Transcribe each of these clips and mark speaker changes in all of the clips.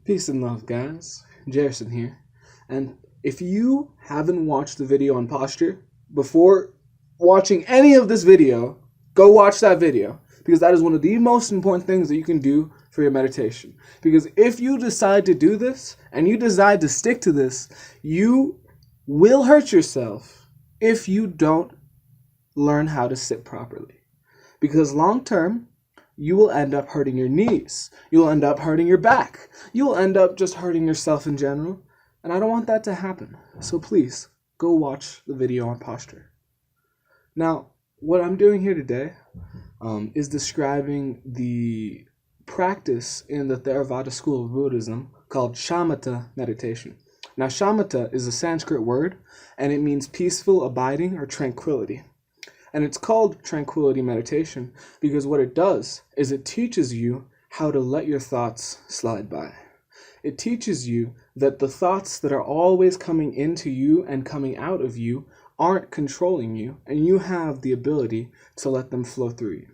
Speaker 1: Peace and love, guys. Jerison here. And if you haven't watched the video on posture, before watching any of this video, go watch that video. Because that is one of the most important things that you can do for your meditation. Because if you decide to do this, and you decide to stick to this, you will hurt yourself if you don't learn how to sit properly. Because long term, you will end up hurting your knees. You'll end up hurting your back. You'll end up just hurting yourself in general. And I don't want that to happen. So please, go watch the video on posture. Now, what I'm doing here today is describing the practice in the Theravada school of Buddhism called Shamata meditation. Now, Shamata is a Sanskrit word, and it means peaceful abiding or tranquility. And it's called tranquility meditation because what it does is it teaches you how to let your thoughts slide by. It teaches you that the thoughts that are always coming into you and coming out of you aren't controlling you, and you have the ability to let them flow through you.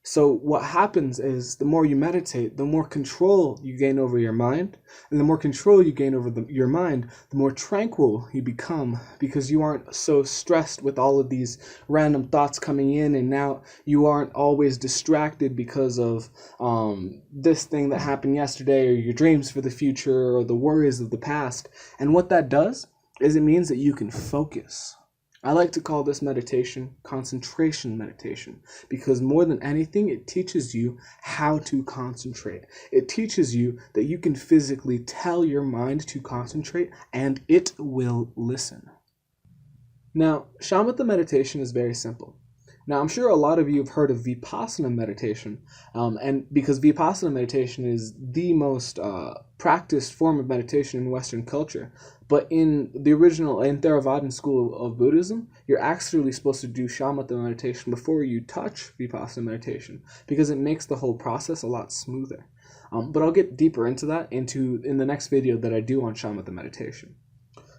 Speaker 1: So what happens is the more you meditate, the more control you gain over your mind, and the more control you gain over your mind, the more tranquil you become, because you aren't so stressed with all of these random thoughts coming in, and now you aren't always distracted because of this thing that happened yesterday, or your dreams for the future, or the worries of the past. And what that does is it means that you can focus. I like to call this meditation concentration meditation because more than anything, it teaches you how to concentrate. It teaches you that you can physically tell your mind to concentrate and it will listen. Now, Shamatha meditation is very simple. Now, I'm sure a lot of you have heard of vipassana meditation, and because vipassana meditation is the most practiced form of meditation in Western culture. But in the original, in Theravada school of Buddhism, you're actually supposed to do Shamatha meditation before you touch vipassana meditation because it makes the whole process a lot smoother. But I'll get deeper into that in the next video that I do on Shamatha meditation.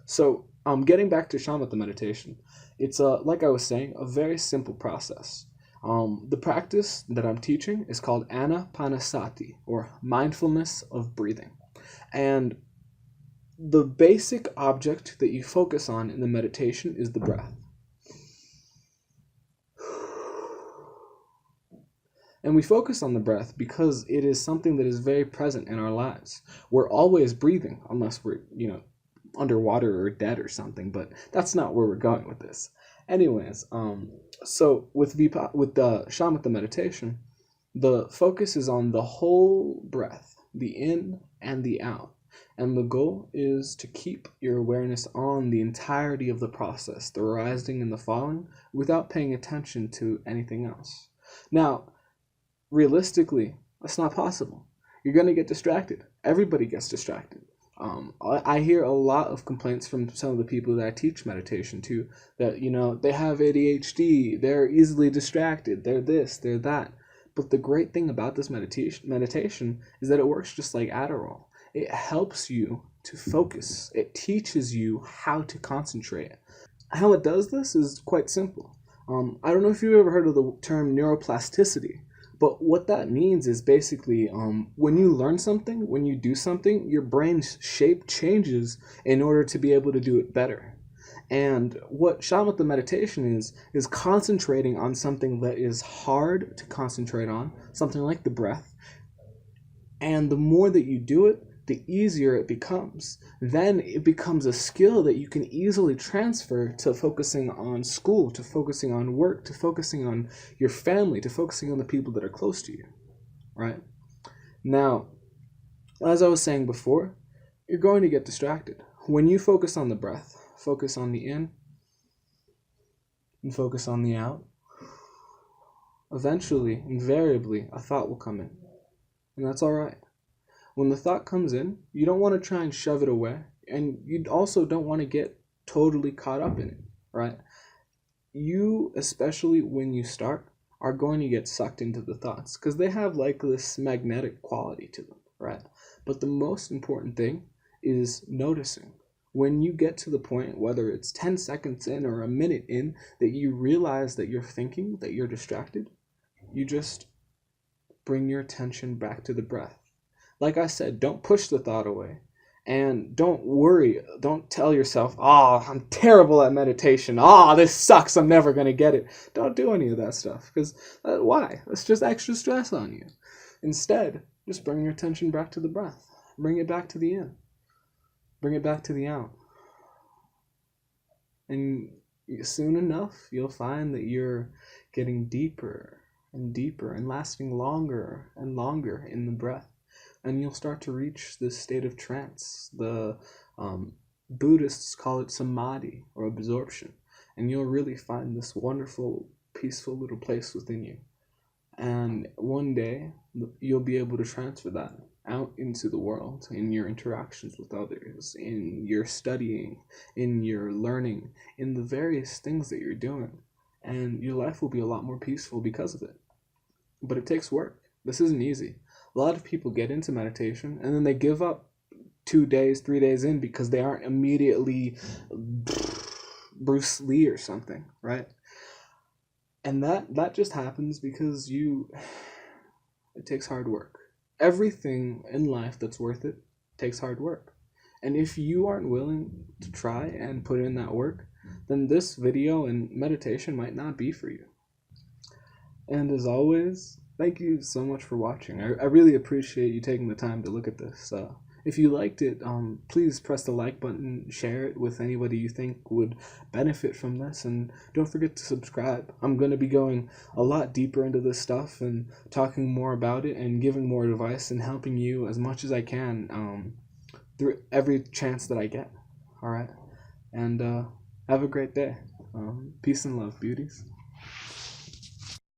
Speaker 1: So, getting back to Shamatha meditation, it's like I was saying, a very simple process. The practice that I'm teaching is called anapanasati, or mindfulness of breathing. And the basic object that you focus on in the meditation is the breath. And we focus on the breath because it is something that is very present in our lives. We're always breathing, unless we're, underwater or dead or something, but that's not where we're going with this. Anyways, so with the Shamatha meditation, the focus is on the whole breath, the in and the out. And the goal is to keep your awareness on the entirety of the process, the rising and the falling, without paying attention to anything else. Now, realistically, that's not possible. You're going to get distracted. Everybody gets distracted. I hear a lot of complaints from some of the people that I teach meditation to that, they have ADHD, they're easily distracted, they're this, they're that. But the great thing about this meditation is that it works just like Adderall. It helps you to focus. It teaches you how to concentrate. How it does this is quite simple. I don't know if you've ever heard of the term neuroplasticity. But what that means is basically when you learn something, when you do something, your brain's shape changes in order to be able to do it better. And what Shamatha meditation is concentrating on something that is hard to concentrate on, something like the breath. And the more that you do it, the easier it becomes. Then it becomes a skill that you can easily transfer to focusing on school, to focusing on work, to focusing on your family, to focusing on the people that are close to you, right? Now, as I was saying before, you're going to get distracted. When you focus on the breath, focus on the in, and focus on the out, eventually, invariably, a thought will come in. And that's all right. When the thought comes in, you don't want to try and shove it away, and you also don't want to get totally caught up in it, right? You, especially when you start, are going to get sucked into the thoughts because they have like this magnetic quality to them, right? But the most important thing is noticing. When you get to the point, whether it's 10 seconds in or a minute in, that you realize that you're thinking, that you're distracted, you just bring your attention back to the breath. like I said, don't push the thought away. And don't worry. Don't tell yourself, oh, I'm terrible at meditation. Oh, this sucks. I'm never going to get it. Don't do any of that stuff. Because why? It's just extra stress on you. Instead, just bring your attention back to the breath. Bring it back to the in. Bring it back to the out. And soon enough, you'll find that you're getting deeper and deeper and lasting longer and longer in the breath. And you'll start to reach this state of trance. The Buddhists call it samadhi, or absorption. And you'll really find this wonderful, peaceful little place within you. And one day, you'll be able to transfer that out into the world, in your interactions with others, in your studying, in your learning, in the various things that you're doing. And your life will be a lot more peaceful because of it. But it takes work. This isn't easy. A lot of people get into meditation and then they give up 2 days, 3 days in because they aren't immediately Bruce Lee or something, right? And that just happens because it takes hard work. Everything in life that's worth it takes hard work. And if you aren't willing to try and put in that work, then this video and meditation might not be for you. And as always, thank you so much for watching. I really appreciate you taking the time to look at this. If you liked it, please press the like button, share it with anybody you think would benefit from this, and don't forget to subscribe. I'm going to be going a lot deeper into this stuff and talking more about it and giving more advice and helping you as much as I can through every chance that I get. All right? And have a great day. Peace and love, beauties.